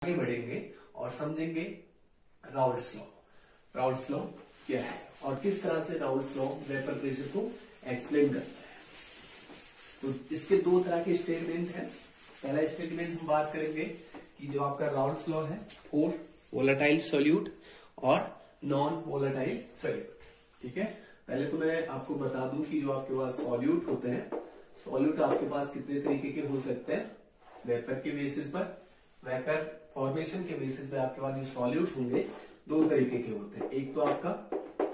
आगे बढ़ेंगे और समझेंगे राउल्ट्स लॉ। राउल्ट्स लॉ क्या है और किस तरह से राउल्ट्स लॉ वेपर प्रेशर को एक्सप्लेन करता है। तो इसके दो तरह के स्टेटमेंट हैं। पहला स्टेटमेंट हम बात करेंगे कि जो आपका राउल्ट्स लॉ है फॉर वोलेटाइल सॉल्यूट और नॉन वोलेटाइल सॉल्यूट। ठीक है, पहले तो मैं आपको बता दूं कि जो आपके पास सॉल्यूट होते हैं, सॉल्यूट आपके पास कितने तरीके के हो सकते हैं। वेपर के बेसिस पर, वेपर फॉर्मेशन के बेसिस पर आपके पास जो सॉल्यूट होंगे दो तरीके के होते हैं। एक तो आपका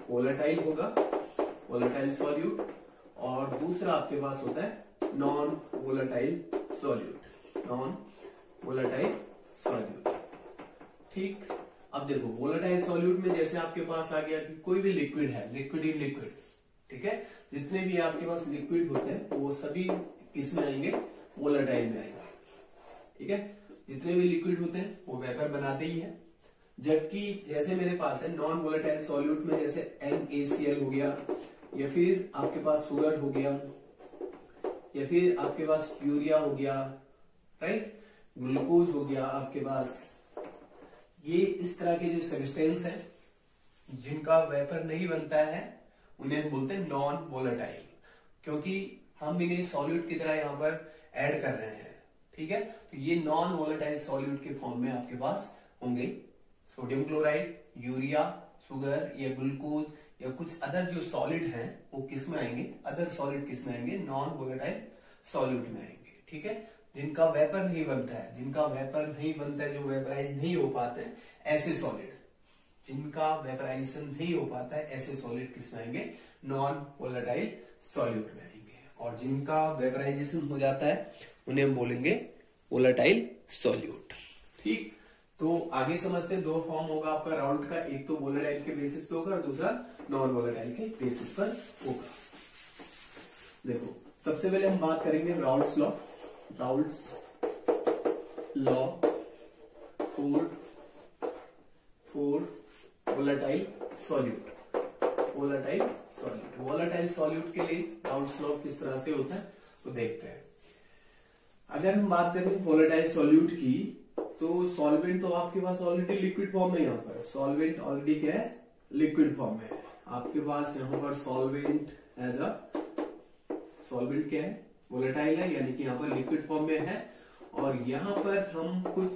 वोलेटाइल होगा, वोलेटाइल सॉल्यूट, और दूसरा आपके पास होता है non volatile solute, non volatile solute. ठीक, अब देखो वोलेटाइल सॉल्यूट में जैसे आपके पास आ गया कि कोई भी लिक्विड है, लिक्विड इन लिक्विड, ठीक है, जितने भी आपके पास लिक्विड होते हैं वो सभी किस में आएंगे, वोलेटाइल में आएंगे। ठीक है, जितने भी लिक्विड होते हैं वो वेपर बनाते ही है। जबकि जैसे मेरे पास है नॉन वोलेटाइल सॉल्यूट में जैसे NaCl हो गया, या फिर आपके पास शुगर हो गया, या फिर आपके पास यूरिया हो गया, राइट, ग्लूकोज हो गया आपके पास, ये इस तरह के जो सब्सटेंस है जिनका वेपर नहीं बनता है उन्हें बोलते हैं नॉन वोलेटाइल, क्योंकि हम इन्हें सॉल्यूट की तरह यहां पर ऐड कर रहे हैं। ठीक है, तो ये नॉन वोलेटाइल सॉल्यूट के फॉर्म में आपके पास होंगे सोडियम क्लोराइड, यूरिया, शुगर या ग्लूकोज या कुछ अदर जो सॉलिड हैं वो किस में आएंगे, अदर सॉलिड किस में आएंगे, नॉन वोलेटाइल सॉल्यूट में आएंगे। ठीक है, जिनका वेपर नहीं बनता है, जिनका वेपर नहीं बनता है, जो वेपराइज नहीं हो पाते हैं, ऐसे सॉलिड, जिनका वेपराइजेशन नहीं हो पाता है, ऐसे सॉलिड किस में आएंगे, नॉन वोलेटाइल सॉल्यूट में आएंगे। और जिनका वेपराइजेशन हो जाता है उन्हें हम बोलेंगे वोलेटाइल सॉल्यूट। ठीक, तो आगे समझते हैं। दो फॉर्म होगा आपका राउल्ट का, एक तो वोलेटाइल के बेसिस पे होगा और दूसरा नॉन वोलेटाइल के बेसिस पर होगा। देखो सबसे पहले हम बात करेंगे Raoult's law. Raoult's law for volatile solute, volatile solute, volatile solute के लिए राउल्ट्स लॉ किस तरह से होता है तो देखते हैं। अगर हम बात करें वोलेटाइल सॉल्यूट की, तो सॉल्वेंट तो आपके पास ऑलरेडी लिक्विड फॉर्म में, यहाँ पर सॉल्वेंट ऑलरेडी क्या है, लिक्विड फॉर्म में है आपके पास। यहाँ पर सॉल्वेंट एज अ सॉल्वेंट क्या है, वोलेटाइल है, यानी कि यहाँ पर लिक्विड फॉर्म में है। और यहाँ पर हम कुछ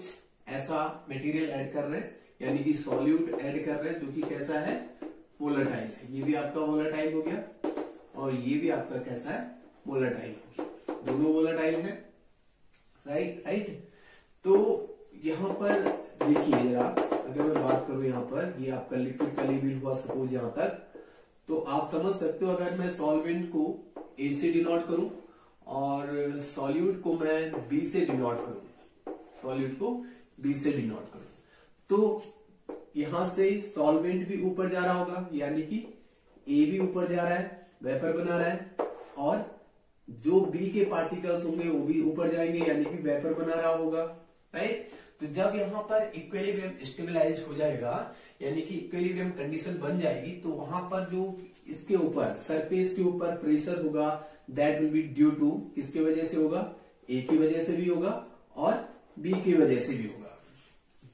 ऐसा मटेरियल ऐड कर रहे हैं, यानी कि सॉल्यूट ऐड कर रहे हैं जो कि कैसा है, वोलेटाइल है। ये भी आपका वोलेटाइल हो गया और ये भी आपका कैसा है, वोलेटाइल हो गया, दोनों वोलेटाइल है, राइट। तो यहाँ पर देखिए जरा, अगर मैं बात करूं यहाँ पर, ये आपका लिक्विड का लेवल हुआ सपोज यहाँ तक, तो आप समझ सकते हो अगर मैं सॉल्वेंट को A से डिनोट करूं और सॉल्यूट को मैं B से डिनोट करूं, सॉल्यूट को B से डिनोट करूं, तो यहां से सॉल्वेंट भी ऊपर जा रहा होगा, यानी कि A भी ऊपर जा रहा है, वेपर बना रहा है, और जो B के पार्टिकल्स होंगे वो भी ऊपर जाएंगे, यानी कि वेपर बना रहा होगा, राइट। तो जब यहाँ पर इक्विलिब्रियम स्टेबलाइज हो जाएगा, यानी कि इक्विलिब्रियम कंडीशन बन जाएगी, तो वहां पर जो इसके ऊपर सरफेस के ऊपर प्रेशर होगा that will be due to, किसकी वजह से होगा, ए की वजह से भी होगा और बी की वजह से भी होगा।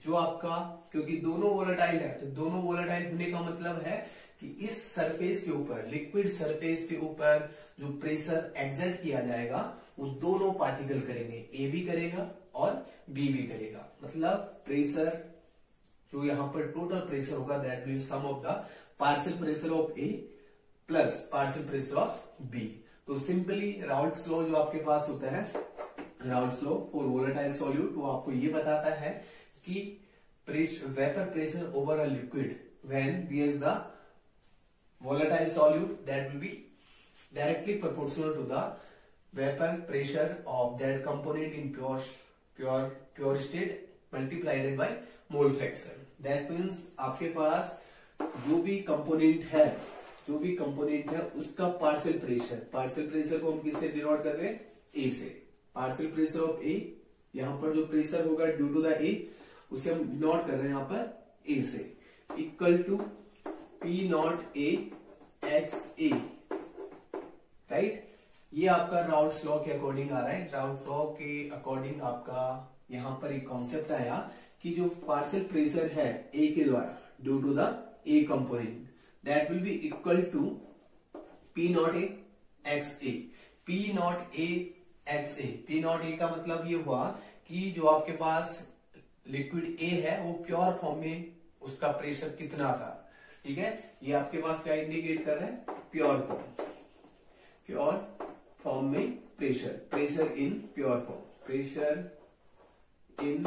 जो आपका, क्योंकि दोनों वोलेटाइल है, तो दोनों वोलेटाइल होने का मतलब है कि इस सरफेस के ऊपर, लिक्विड सरफेस के ऊपर जो प्रेशर एक्सर्ट किया जाएगा वो दोनों पार्टिकल करेंगे, ए भी करेगा और बी भी करेगा। मतलब प्रेशर जो यहाँ पर टोटल प्रेशर होगा that will sum of the partial pressure of A plus partial pressure of B. तो सिंपली राउल्ट्स लॉ जो आपके पास होता है, Raoult's law for volatile solute, वो आपको ये बताता है कि vapour pressure over a liquid when there is the volatile solute that will be directly proportional to the vapor pressure of that component in pure state multiplied by mole fraction. That means आपके पास जो भी component है, जो भी component है उसका partial pressure को हम किससे डिनोट कर रहे हैं, ए से। पार्शियल प्रेशर ऑफ ए, यहाँ पर जो प्रेशर होगा ड्यू टू द ए, उसे हम डिनोट कर रहे हैं यहाँ पर ए से, equal to P naught A X A, right. ये आपका राउल्ट्स लॉ के अकॉर्डिंग आ रहा है। राउल्ट्स लॉ के अकॉर्डिंग आपका यहाँ पर एक कॉन्सेप्ट आया कि जो पार्शियल प्रेशर है ए के द्वारा due to the A component that will be equal to P naught A X A. P naught A X A, P naught A का मतलब ये हुआ कि जो आपके पास लिक्विड ए है वो प्योर फॉर्म में उसका प्रेशर कितना था। ठीक है, ये आपके पास क्या इंडिकेट कर रहे हैं, प्योर फॉर्म, प्योर फॉर्म में pressure, pressure in pure form, pressure in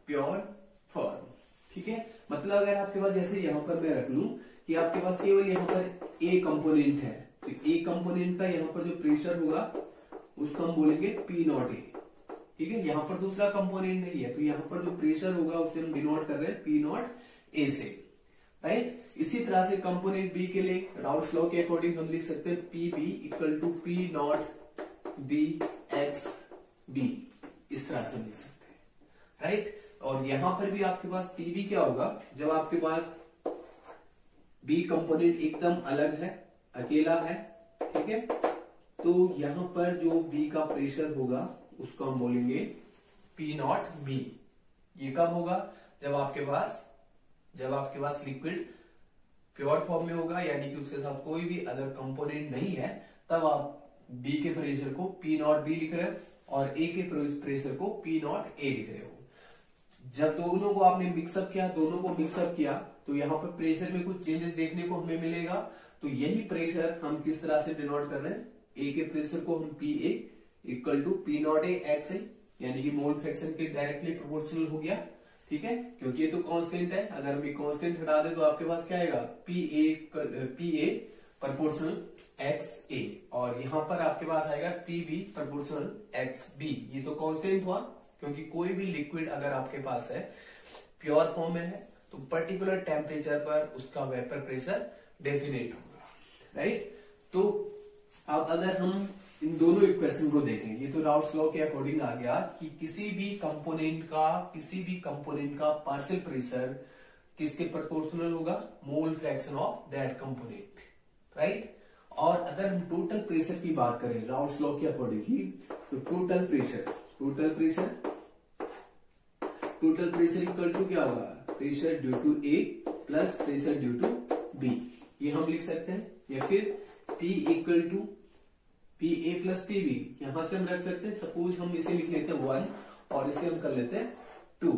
pure form. ठीक है, मतलब अगर आपके पास जैसे यहां पर मैं रख लूं कि आपके पास केवल यहां पर ए कंपोनेंट है, तो ए कंपोनेंट का यहां पर जो प्रेशर होगा उसको हम बोलेंगे पी नॉट ए। ठीक है, यहां पर दूसरा कंपोनेंट नहीं है, तो यहां पर जो प्रेशर होगा उसे हम डिनोट कर रहे हैं पी नॉट ए से, राइट। इसी तरह से कंपोनेंट बी के लिए राउल्स लॉ के अकॉर्डिंग हम लिख सकते हैं P B equal to P naught B X B, इस तरह से लिख सकते हैं, राइट। और यहां पर भी आपके पास पी बी क्या होगा, जब आपके पास बी कंपोनेंट एकदम अलग है, अकेला है, ठीक है, तो यहां पर जो बी का प्रेशर होगा उसको हम बोलेंगे पी नॉट बी। ये कब होगा, जब आपके पास लिक्विड प्योर फॉर्म में होगा, यानी कि उसके साथ कोई भी अदर कंपोनेंट नहीं है, तब आप बी के प्रेशर को पी नॉट बी लिख रहे हो और ए के प्रेशर को पी नॉट ए लिख रहे हो। जब दोनों को आपने मिक्सअप किया तो यहाँ पर प्रेशर में कुछ चेंजेस देखने को हमें मिलेगा। तो यही प्रेशर हम किस तरह से डिनोट कर रहे हैं, ए के प्रेशर को हम P A equal to P naught A X A, यानी कि मोल फ्रैक्शन के डायरेक्टली प्रोपोर्शनल हो गया। ठीक है, क्योंकि ये तो कांस्टेंट है, अगर हम ये कांस्टेंट हटा दे तो आपके पास क्या आएगा, P A proportional X A, और यहां पर आपके पास आएगा P B proportional X B. ये तो कांस्टेंट हुआ, क्योंकि कोई भी लिक्विड अगर आपके पास है प्योर फॉर्म में है तो पर्टिकुलर टेम्परेचर पर उसका वेपर प्रेशर डेफिनेट होगा, राइट। तो अब अगर हम इन दोनों इक्वेशन को देखें, ये तो राउल्स लॉ के अकॉर्डिंग आ गया कि किसी भी कंपोनेंट का पार्शियल प्रेशर किसके प्रोपोर्शनल होगा, mole fraction of that component, right. और अगर हम टोटल प्रेशर की बात करें राउल्स लॉ के अकॉर्डिंग ही, तो टोटल प्रेशर इक्वल टू क्या होगा, pressure due to A plus pressure due to B, ये हम लिख सकते हैं। या फिर P equal to P A plus P B, यहां से हम रख सकते हैं, सपोज हम इसे लिख लेते हैं 1 और इसे हम कर लेते हैं 2,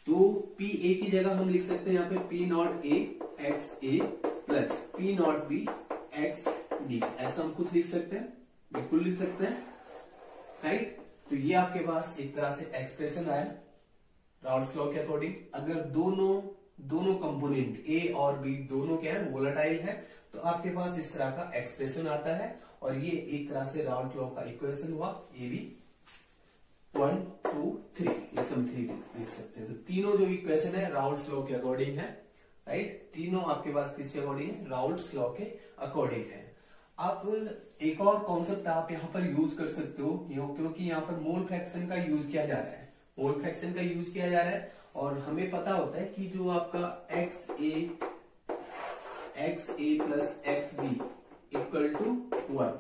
तो पी ए की जगह हम लिख सकते हैं यहाँ पे P naught A X A plus P naught B X B, ऐसा हम कुछ लिख सकते हैं, बिल्कुल लिख सकते हैं, राइट। तो ये आपके पास एक तरह से एक्सप्रेशन आया राउल्स लॉ के अकॉर्डिंग। अगर दोनों कंपोनेंट ए और बी दोनों क्या है, वोलेटाइल है, तो आपके पास इस तरह का एक्सप्रेशन आता है, और ये एक तरह से राउल्स लॉ का इक्वेशन हुआ। ये भी 1 2 3 ये सब 3 लिख सकते हैं। तो तीनों जो इक्वेशन है राउल्स लॉ के अकॉर्डिंग है, राइट। तीनों आपके पास किसके अकॉर्डिंग है, राउल्स लॉ के अकॉर्डिंग है। अब एक और कॉन्सेप्ट आप यहाँ पर यूज कर सकते हो, क्योंकि यहाँ पर मोल फ्रैक्शन का यूज किया जा रहा है, और हमें पता होता है कि जो आपका X A plus X B equal to 1,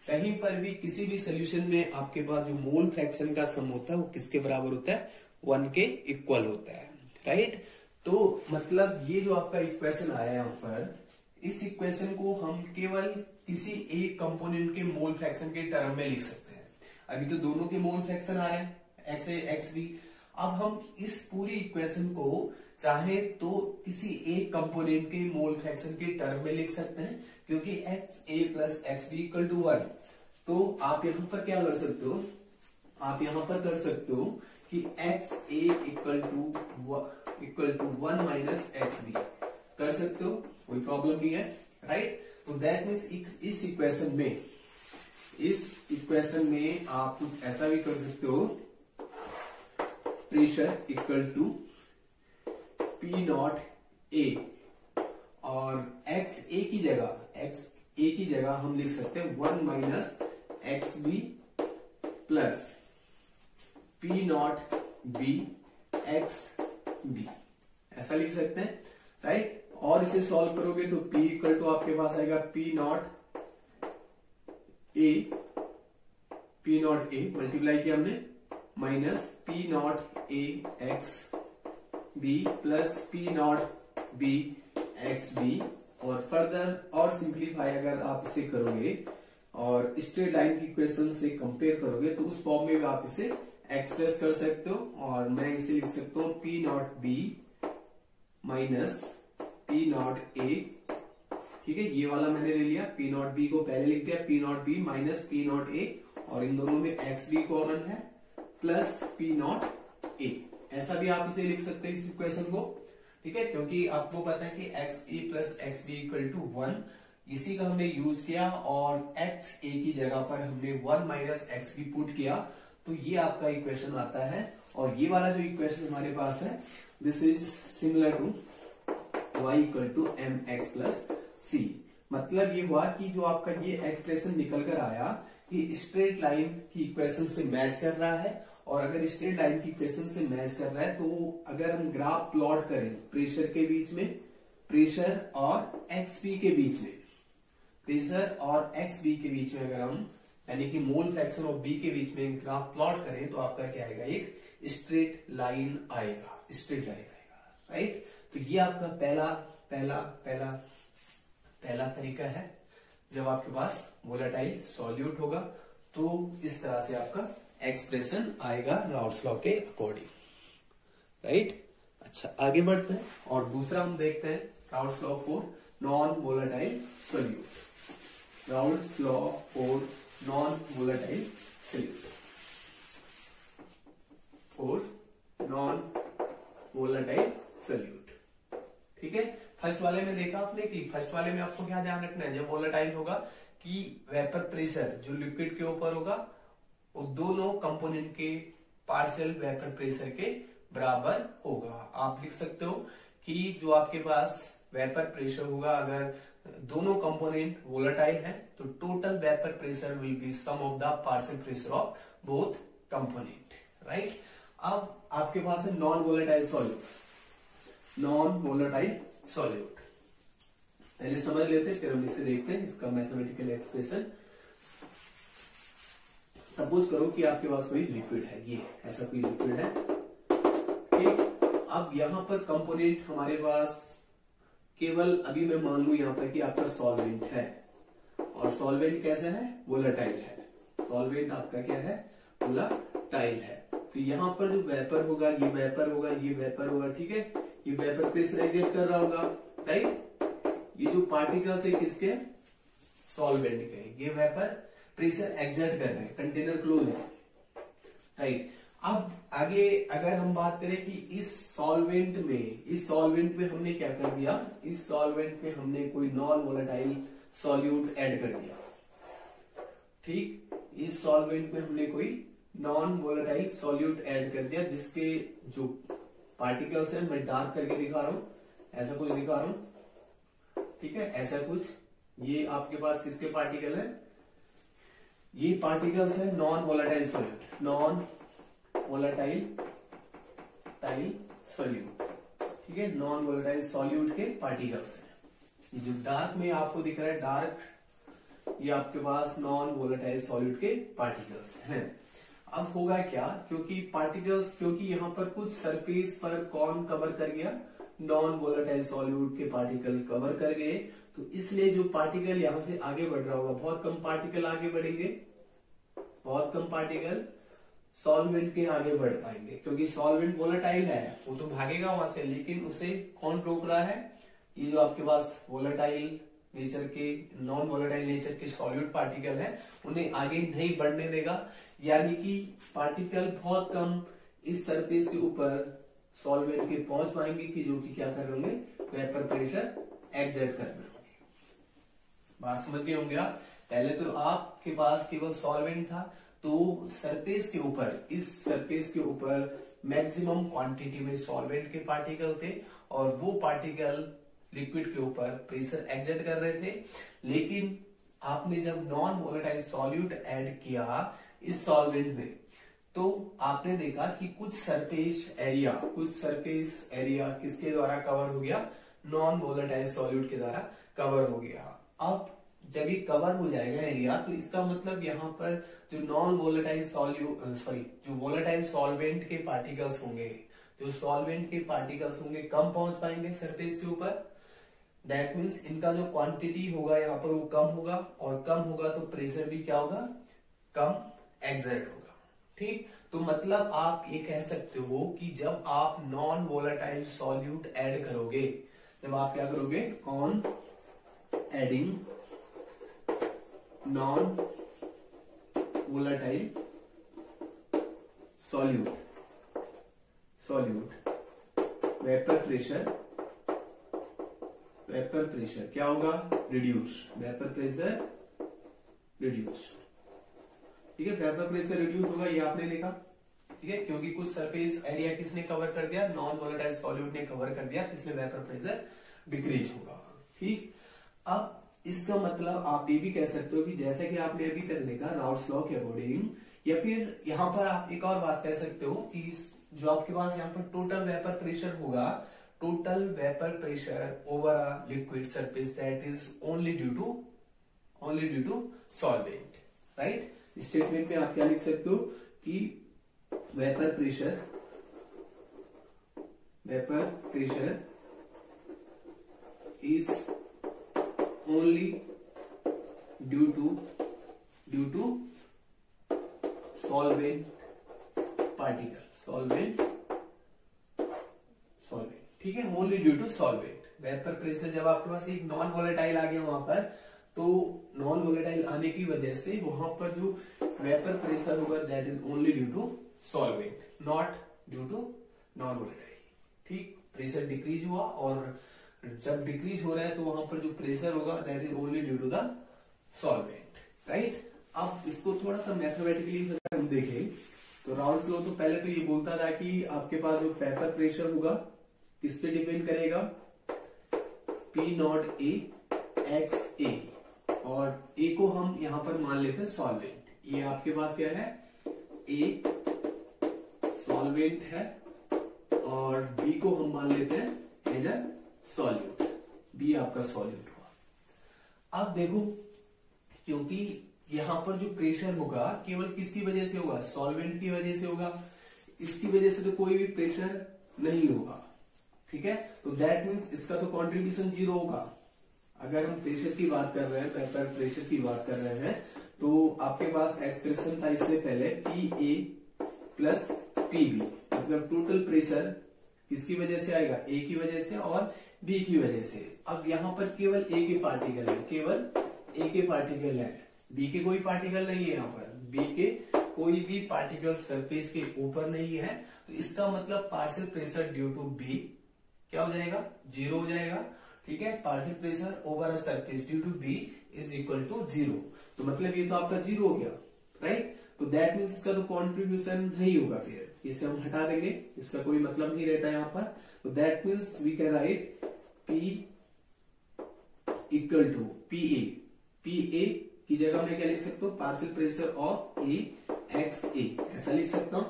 कहीं पर भी किसी भी सोल्यूशन में आपके पास जो मोल फ्रैक्शन का सम होता है वो किसके बराबर होता है, 1 के इक्वल होता है, राइट। तो मतलब ये जो आपका इक्वेशन आया यहाँ पर, इस इक्वेशन को हम केवल किसी एक कंपोनेंट के मोल फ्रैक्शन के टर्म में लिख सकते हैं। अभी तो दोनों के मोल फ्रैक्शन आ रहे हैं, एक्स ए एक्स बी। अब हम इस पूरी इक्वेशन को चाहे तो किसी एक कंपोनेंट के मोल फ्रैक्शन के टर्म में लिख सकते हैं, क्योंकि X A plus X B equal to 1। तो आप यहां पर क्या कर सकते हो, आप यहां पर कर सकते हो कि X A equal to 1 minus X B कर सकते हो, कोई प्रॉब्लम नहीं है, राइट। तो दैट मीन्स इस इक्वेशन में आप कुछ ऐसा भी कर सकते हो, pressure equal to P naught A, और एक्स ए की जगह हम लिख सकते हैं 1 minus X B plus P naught B X B, ऐसा लिख सकते हैं, राइट। और इसे सॉल्व करोगे तो P इक्वल तो आपके पास आएगा पी नॉट ए मल्टीप्लाई किया हमने, minus P naught A X B plus P naught B X B, और फर्दर और सिंप्लीफाई अगर आप इसे करोगे और स्ट्रेट लाइन की इक्वेशन से कंपेयर करोगे तो उस फॉर्म में भी आप इसे एक्सप्रेस कर सकते हो। और मैं इसे लिख सकता हूं P naught B minus P naught ए। ठीक है, ये वाला मैंने ले लिया, पी नॉट बी को पहले लिख दिया, P naught B minus P naught A, और इन दोनों में एक्स बी कॉमन है, प्लस पी नॉट ए। ऐसा भी आप इसे लिख सकते हैं इस इक्वेशन को। ठीक है, क्योंकि आपको पता है कि X A plus X B equal to 1, इसी का हमने यूज किया और एक्स ए की जगह पर हमने 1 माइनस एक्स बी पुट किया, तो ये आपका इक्वेशन आता है। और ये वाला जो इक्वेशन हमारे पास है, this is similar to y equal to M X plus C. मतलब ये हुआ कि जो आपका ये एक्सप्रेशन निकल कर आया, ये स्ट्रेट लाइन की इक्वेशन से मैच कर रहा है। और अगर स्ट्रेट लाइन की इक्वेशन से मैच कर रहा है तो अगर हम ग्राफ प्लॉट करें प्रेशर के बीच में, प्रेशर और एक्सपी के बीच में, प्रेशर और एक्सबी के बीच में अगर हम यानी कि मोल फ्रैक्शन ऑफ बी के बीच में ग्राफ प्लॉट करें तो आपका क्या आएगा, एक स्ट्रेट लाइन आएगा, स्ट्रेट लाइन आएगा, राइट। तो ये आपका पहला पहला पहला पहला तरीका है। जब आपके पास वोलेटाइल सॉल्यूट होगा तो इस तरह से आपका एक्सप्रेशन आएगा राउल्ट्स लॉ के अकॉर्डिंग, राइट। अच्छा, आगे बढ़ते हैं और दूसरा हम देखते हैं Raoult's law for non volatile solute. Raoult's law for non volatile solute, for non volatile solute. ठीक है, फर्स्ट वाले में देखा आपने कि फर्स्ट वाले में आपको क्या ध्यान रखना है, जब वोलेटाइल होगा कि वेपर प्रेशर जो लिक्विड के ऊपर होगा वो दोनों कंपोनेंट के पार्शियल वेपर प्रेशर के बराबर होगा। आप लिख सकते हो कि जो आपके पास वेपर प्रेशर होगा, अगर दोनों कंपोनेंट वोलेटाइल है तो total vapour pressure will be sum of the partial pressure of both component, right. अब आपके पास है non volatile solute, non volatile solute पहले समझ लेते हैं, फिर हम इसे देखते हैं इसका मैथमेटिकल एक्सप्रेशन। सपोज करो कि आपके पास कोई लिक्विड है, ये ऐसा कोई लिक्विड है, ठीक। अब यहां पर कंपोनेंट हमारे पास केवल, अभी मैं मान लू यहां पर कि आपका सॉल्वेंट है, और सॉल्वेंट कैसा है, वोलेटाइल है। सॉल्वेंट आपका क्या है, वोलेटाइल है। तो यहां पर जो वेपर होगा, ये वेपर होगा, ये वेपर होगा, ठीक है। ये वेपर प्रेशर एग्जर्ट कर रहा होगा, राइट। ये जो पार्टिकल्स है किसके, सॉल्वेंट के, ये वेपर प्रेशर एग्जर्ट कर रहे हैं, कंटेनर क्लोज है, राइट। अब आगे अगर हम बात करें कि इस सॉल्वेंट में हमने क्या कर दिया, इस सॉल्वेंट में हमने कोई नॉन वोलेटाइल सॉल्यूट ऐड कर दिया, ठीक। इस सॉल्वेंट में हमने कोई नॉन वोलेटाइल सॉल्यूट ऐड कर दिया, जिसके जो पार्टिकल्स है मैं डार्क करके दिखा रहा हूं, ऐसा कुछ दिखा रहा हूं, ठीक है, ऐसा कुछ। ये आपके पास किसके पार्टिकल है, ये पार्टिकल्स है non volatile solute, non volatile solute, ठीक है, नॉन वोलेटाइल सॉल्यूट के पार्टिकल्स हैं। ये जो डार्क में आपको दिख रहा है, डार्क, ये आपके पास नॉन वोलेटाइल सॉल्यूट के पार्टिकल्स हैं। अब होगा क्या, क्योंकि यहां पर कुछ सरफेस पर कौन कवर कर गया, नॉन वोलेटाइल सॉल्यूट के पार्टिकल कवर कर गए, तो इसलिए जो पार्टिकल यहां से आगे बढ़ रहा होगा, बहुत कम पार्टिकल आगे बढ़ेंगे, बहुत कम पार्टिकल सॉल्वेंट के आगे बढ़ पाएंगे, क्योंकि सॉल्वेंट वोलेटाइल है, वो तो भागेगा वहां से, लेकिन उसे कौन रोक रहा है, ये जो आपके पास वोलेटाइल नेचर के, नॉन वोलेटाइल नेचर के सॉल्यूट पार्टिकल है, उन्हें आगे नहीं बढ़ने देगा। यानी कि पार्टिकल बहुत कम इस सरफेस के ऊपर सॉल्वेंट के पहुंच पाएंगे कि जो कि क्या कर रहे होंगे, वेपर प्रेशर एग्जर्ट कर रहे होंगे। बात समझ गए होंगे आप। पहले तो आपके पास केवल सॉल्वेंट था, तो सरफेस के ऊपर, इस सरफेस के ऊपर मैक्सिमम क्वांटिटी में सॉल्वेंट के पार्टिकल थे, और वो पार्टिकल लिक्विड के ऊपर प्रेशर एग्जर्ट कर रहे थे। लेकिन आपने जब नॉन वोलेटाइल सॉल्यूट ऐड किया इस सॉल्वेंट में, तो आपने देखा कि कुछ सरफेस एरिया किसके द्वारा कवर हो गया, नॉन वोलेटाइल सॉल्यूट के द्वारा कवर हो गया। अब जब ये कवर हो जाएगा एरिया, तो इसका मतलब यहाँ पर जो नॉन वोलेटाइल जो वोलेटाइल सॉल्वेंट के पार्टिकल्स होंगे, जो सॉल्वेंट के पार्टिकल्स होंगे कम पहुंच पाएंगे सरफेस के ऊपर। दैट मीन्स इनका जो क्वांटिटी होगा यहाँ पर वो कम होगा, और कम होगा तो प्रेशर भी क्या होगा, कम एक्सर्ट होगा। ठीक, तो मतलब आप ये कह सकते हो कि जब आप नॉन वोलेटाइल सॉल्यूट ऐड करोगे, जब आप क्या करोगे, on adding non volatile solute vapour pressure क्या होगा, रिड्यूस, वेपर प्रेशर रिड्यूस। ठीक है, वेपर प्रेशर रिड्यूस होगा, ये आपने देखा। ठीक है, क्योंकि कुछ सरफेस एरिया किसने कवर कर दिया, नॉन वोलेटाइल सॉल्यूट ने कवर कर दिया, इसलिए वेपर प्रेशर डिक्रीज होगा। ठीक, अब इसका मतलब आप ये भी कह सकते हो कि जैसे कि आपने अभी तक देखा राउल्ट्स लॉ के अकॉर्डिंग, या फिर यहां पर आप एक और बात कह सकते हो कि जो आपके पास यहाँ पर टोटल वेपर प्रेशर होगा, total vapour pressure over a liquid surface that is only due to solvent. Right, statement में आप क्या लिख सकते हो कि vapour pressure is only due to solvent particle, solvent. ठीक है, only due to solvent. Vapour pressure जब आपके पास एक नॉन वोलेटाइल आ गया वहां पर, तो नॉन वोलेटाइल आने की वजह से वहां पर जो वेपर प्रेशर होगा that is only due to solvent, not due to non volatile. ठीक, प्रेशर डिक्रीज हुआ, और जब डिक्रीज हो रहा है तो वहां पर जो प्रेशर होगा that is only due to the solvent. Right, अब इसको थोड़ा सा मैथमेटिकली हम देखें तो राउल्ट्स लॉ तो पहले तो ये बोलता था कि आपके पास जो वेपर प्रेशर होगा किस पे डिपेंड करेगा, P naught A X A, और ए को हम यहां पर मान लेते हैं सॉल्वेंट। ये आपके पास क्या है, ए सॉल्वेंट है, और बी को हम मान लेते हैं एज अ सॉल्यूट, बी आपका सॉल्यूट हुआ। अब देखो, क्योंकि यहां पर जो प्रेशर होगा केवल किसकी वजह से होगा, सॉल्वेंट की वजह से होगा, इसकी वजह से तो कोई भी प्रेशर नहीं होगा। ठीक है, तो दैट मीन्स इसका तो कंट्रीब्यूशन जीरो होगा। अगर हम प्रेशर की बात कर रहे हैं, वेपर प्रेशर की बात कर रहे हैं, तो आपके पास एक्सप्रेशन था इससे पहले P A plus P B, मतलब टोटल प्रेशर किसकी वजह से आएगा, ए की वजह से और बी की वजह से। अब यहां पर केवल ए के पार्टिकल है, केवल ए के पार्टिकल है, बी के कोई पार्टिकल नहीं है। यहाँ पर बी के कोई भी पार्टिकल सरफेस के ऊपर नहीं है, तो इसका मतलब partial pressure due to B क्या हो जाएगा, जीरो हो जाएगा। ठीक है, partial pressure over a surface due to B is equal to zero, तो मतलब ये तो आपका जीरो हो गया। राइट, तो दैट मीन्स इसका तो कॉन्ट्रीब्यूशन नहीं होगा, फिर इसे हम हटा देंगे, इसका कोई मतलब नहीं रहता यहाँ पर। तो that means we can write P equal to P A की जगह मैं क्या लिख सकता हूँ, partial pressure of A X A, ऐसा लिख सकता हूं।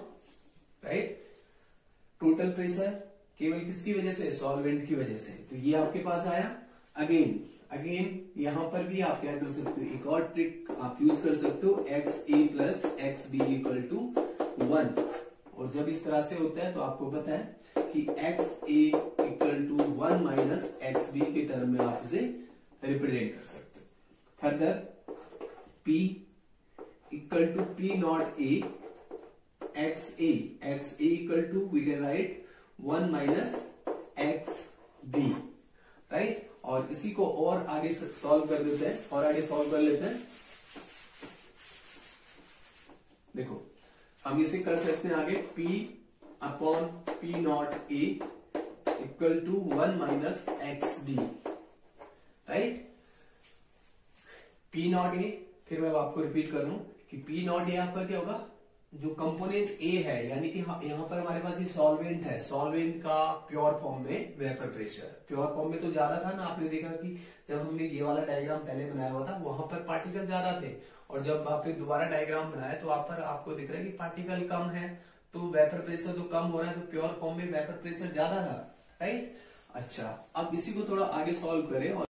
राइट, टोटल प्रेशर केवल किसकी वजह से, सॉल्वेंट की वजह से, तो ये आपके पास आया। अगेन यहां पर भी आप क्या कर सकते हो, एक और ट्रिक आप यूज कर सकते हो, X A plus X B equal to 1, और जब इस तरह से होता है तो आपको पता है कि X A equal to 1 minus X B के टर्म में आप इसे रिप्रेजेंट कर सकते हो। Further P equal to P naught A X A equal to we can write 1 minus X B. Right, और इसी को और आगे सॉल्व कर देते हैं, और आगे सॉल्व कर लेते हैं। देखो, हम इसे कर सकते हैं आगे P upon P naught A equal to 1 minus X B. Right, P naught A, फिर मैं आपको रिपीट कर लूं कि P नॉट ए आपका क्या होगा, जो कंपोनेंट ए है, यानी कि यहां पर हमारे पास ये सॉल्वेंट है, सॉल्वेंट का प्योर फॉर्म में वेपर प्रेशर, प्योर फॉर्म में तो ज्यादा था ना। आपने देखा कि जब हमने ये वाला डायग्राम पहले बनाया हुआ था वहां पर पार्टिकल ज्यादा थे, और जब आपने दोबारा डायग्राम बनाया तो आप पर आपको दिख रहा है कि पार्टिकल कम है, तो वेपर प्रेशर तो कम हो रहा है, तो प्योर फॉर्म में वेपर प्रेशर ज्यादा था। राइट, अच्छा, अब इसी को थोड़ा आगे सॉल्व करें।